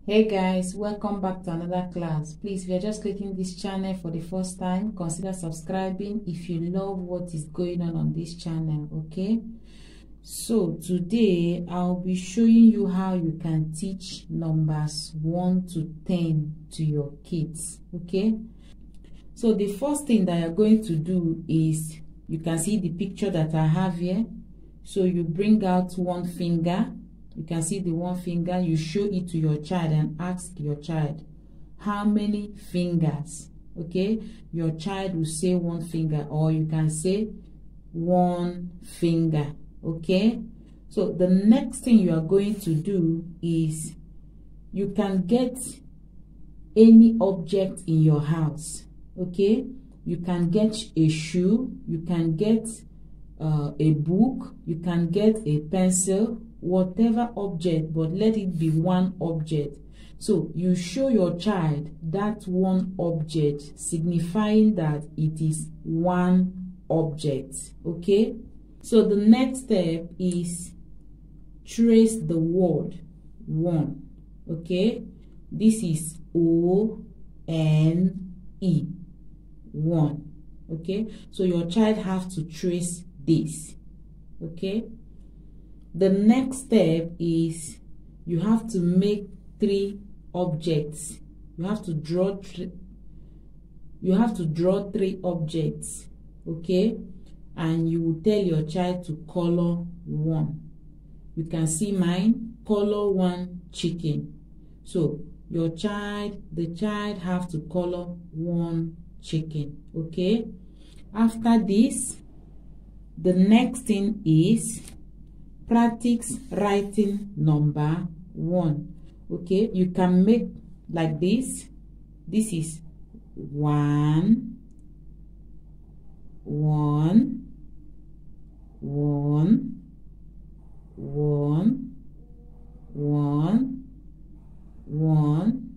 Hey guys, welcome back to another class. Please, if you're just clicking this channel for the first time, consider subscribing if you love what is going on this channel. Okay, so today I'll be showing you how you can teach numbers 1 to 10 to your kids. Okay, so the first thing that you're going to do is, you can see the picture that I have here. So you bring out one finger. You can see the one finger. You show it to your child and ask your child, how many fingers? Okay, your child will say one finger, or you can say one finger. Okay, so the next thing you are going to do is, you can get any object in your house. Okay, you can get a shoe, you can get a book, you can get a pencil, whatever object, but let it be one object. So you show your child that one object, signifying that it is one object. Okay, so the next step is trace the word one. Okay, this is O-N-E, one. Okay, so your child have to trace this. Okay, the next step is, you have to make 3 objects. You have to draw 3 objects. Okay, and you will tell your child to color one. You can see mine, color one chicken. So the child have to color one chicken. Okay, after this, the next thing is practice writing number 1. Okay, you can make like this. This is 1 1 1 1 1 1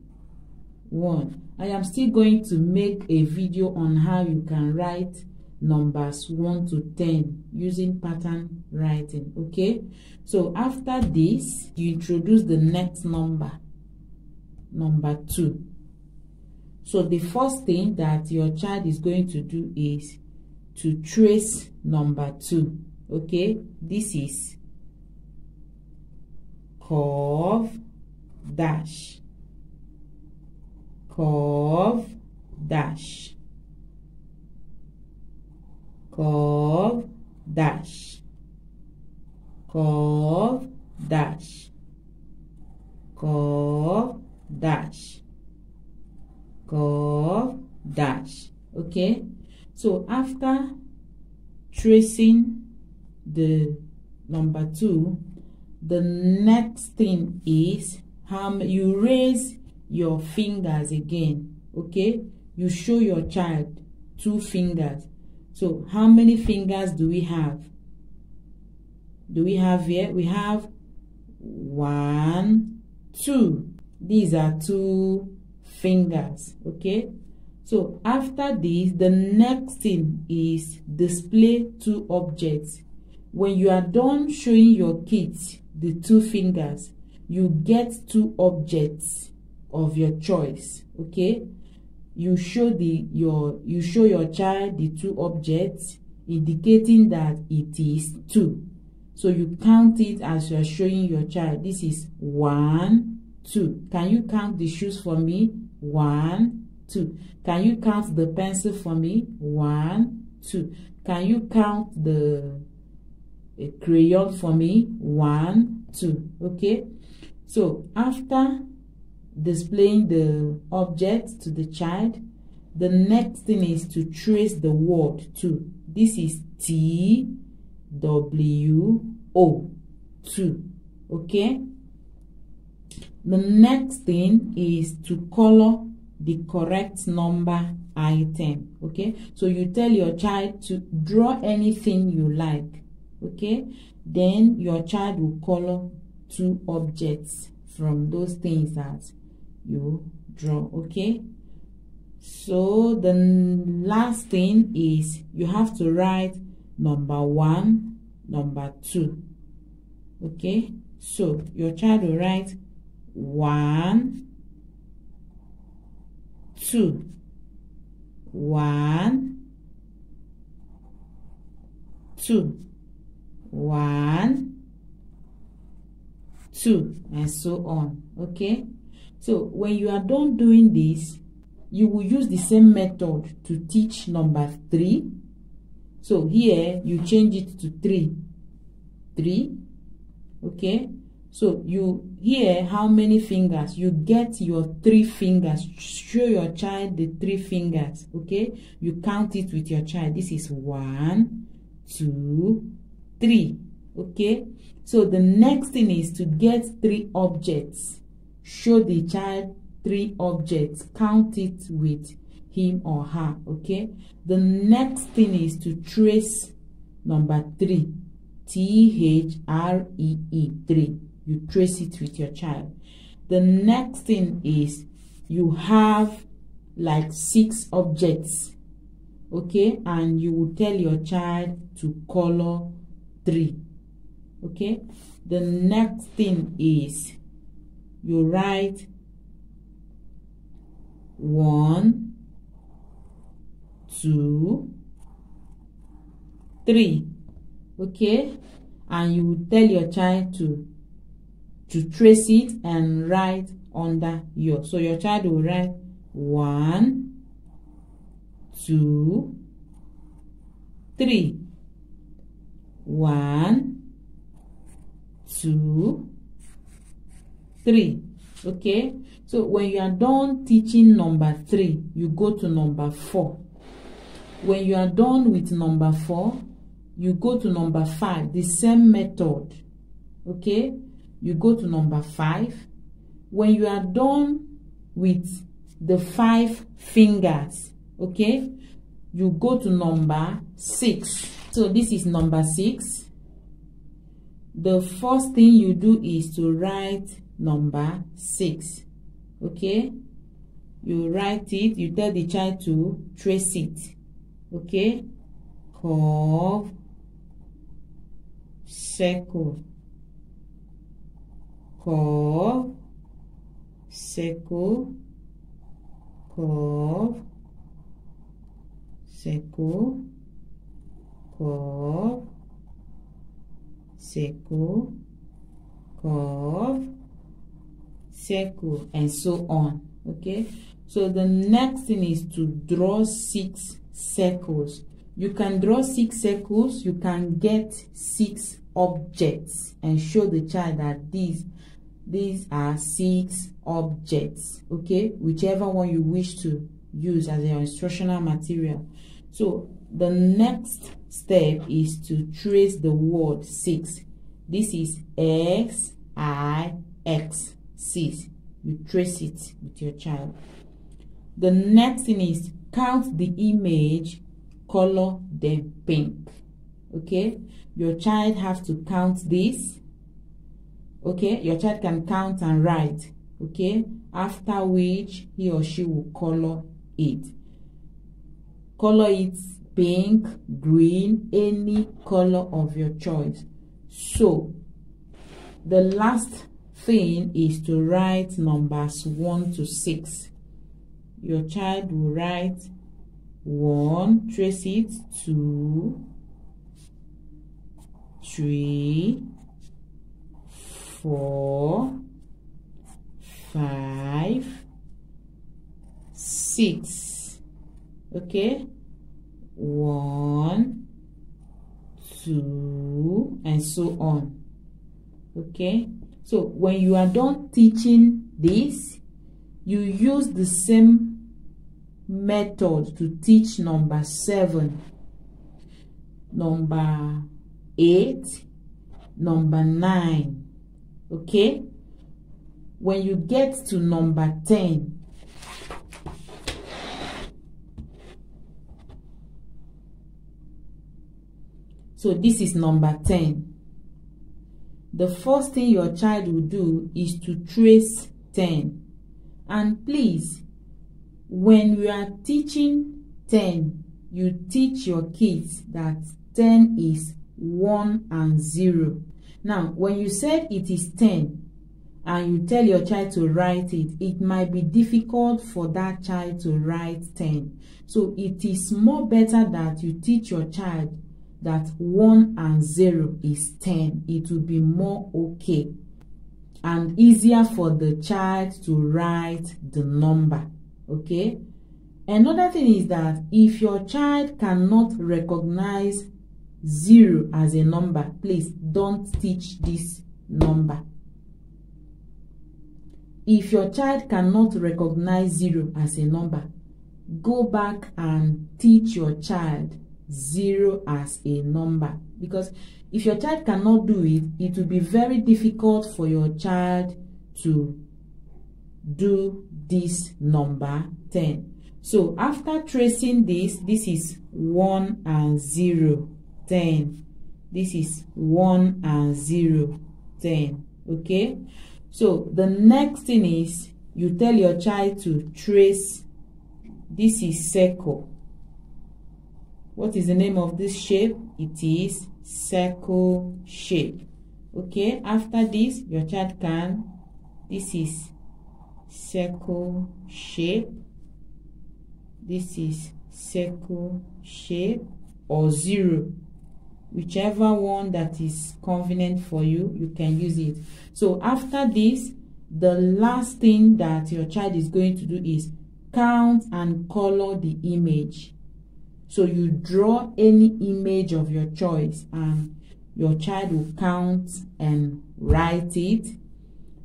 1. I am still going to make a video on how you can write numbers 1 to 10 using pattern writing. Okay, so after this, you introduce the next number 2. So the first thing that your child is going to do is to trace number 2. Okay, this is curve dash, curve dash, curve dash, curve dash, curve dash, curve dash. Okay, so after tracing the number 2, the next thing is, you raise your fingers again. Okay, you show your child 2 fingers. So how many fingers do we have? Here? We have 1, 2. These are 2 fingers. Okay, so after this, the next thing is display 2 objects. When you are done showing your kids the 2 fingers, you get 2 objects of your choice. Okay, you show your child the 2 objects, indicating that it is 2. So you count it as you are showing your child. This is 1, 2. Can you count the shoes for me? 1, 2. Can you count the pencil for me? 1, 2. Can you count the crayon for me? 1, 2. Okay, so after displaying the object to the child, the next thing is to trace the word 2. This is T-W-O, 2. Okay, the next thing is to color the correct number item. Okay, so you tell your child to draw anything you like. Okay, then your child will color 2 objects from those things that you draw. Okay, so the last thing is, you have to write number 1, number 2. Okay, so your child will write 1, 2, 1, 2, 1, 2, and so on. Okay, so when you are done doing this, you will use the same method to teach number 3. So here you change it to 3. Okay, so you here how many fingers? You get your 3 fingers. Show your child the 3 fingers. Okay, you count it with your child. This is 1, 2, 3. Okay, so the next thing is to get 3 objects. Show the child 3 objects. Count it with him or her. Okay, the next thing is to trace number 3. THREE, 3. You trace it with your child. The next thing is you have like 6 objects. Okay, and you will tell your child to color 3. Okay, the next thing is you write 1, 2, 3. Okay, and you will tell your child to trace it and write under your. So your child will write 1, 2, 3. 1, 2, 3. Okay, so when you are done teaching number 3, you go to number 4. When you are done with number 4, you go to number 5, the same method. Okay, you go to number 5. When you are done with the 5 fingers, okay, you go to number 6. So this is number 6. The first thing you do is to write number 6. Okay, you write it, you tell the child to trace it. Okay, curve, circle, curve, circle, curve, circle, curve, circle, curve, circle, and so on. Okay, so the next thing is to draw 6 circles. You can draw 6 circles, you can get 6 objects and show the child that these are 6 objects. Okay, whichever one you wish to use as your instructional material. So the next step is to trace the word 6. This is X, I, X, 6. You trace it with your child. The next thing is count the image, color them pink. Okay, your child have to count this. Okay, your child can count and write. Okay, after which he or she will color it. Color it pink, green, any color of your choice. So the last thing is to write numbers 1 to 6. Your child will write 1, trace it, 2, 3, 4, 5, 6. Okay, 1, 2, and so on. Okay, so when you are done teaching this, you use the same method to teach number 7, number 8, number 9. Okay, when you get to number 10, so this is number 10. The first thing your child will do is to trace 10. And please, when you are teaching 10, you teach your kids that 10 is 1 and 0. Now, when you said it is 10 and you tell your child to write it, it might be difficult for that child to write 10. So it is more better that you teach your child that 1 and 0 is 10. It will be more okay and easier for the child to write the number. Okay? Another thing is that if your child cannot recognize 0 as a number, please don't teach this number. If your child cannot recognize 0 as a number, go back and teach your child 0 as a number. Because if your child cannot do it, it will be very difficult for your child to do this number 10. So after tracing this is 1 and 0, 10. This is 1 and 0, 10. Okay? So the next thing is you tell your child to trace. This is circle. What is the name of this shape? It is circle shape. Okay, after this your child can, this is circle shape, this is circle shape, or 0. Whichever one that is convenient for you, you can use it. So after this, the last thing that your child is going to do is count and color the image. So you draw any image of your choice and your child will count and write it.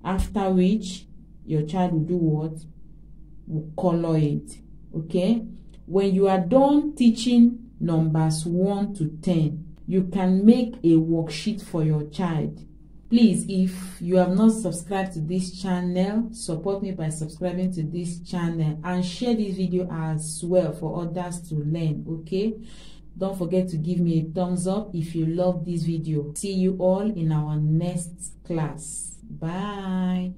After which your child will do what? Will color it. Okay? When you are done teaching numbers 1 to 10, you can make a worksheet for your child. Please, if you have not subscribed to this channel, support me by subscribing to this channel and share this video as well for others to learn. Okay? Don't forget to give me a thumbs up if you love this video. See you all in our next class. Bye.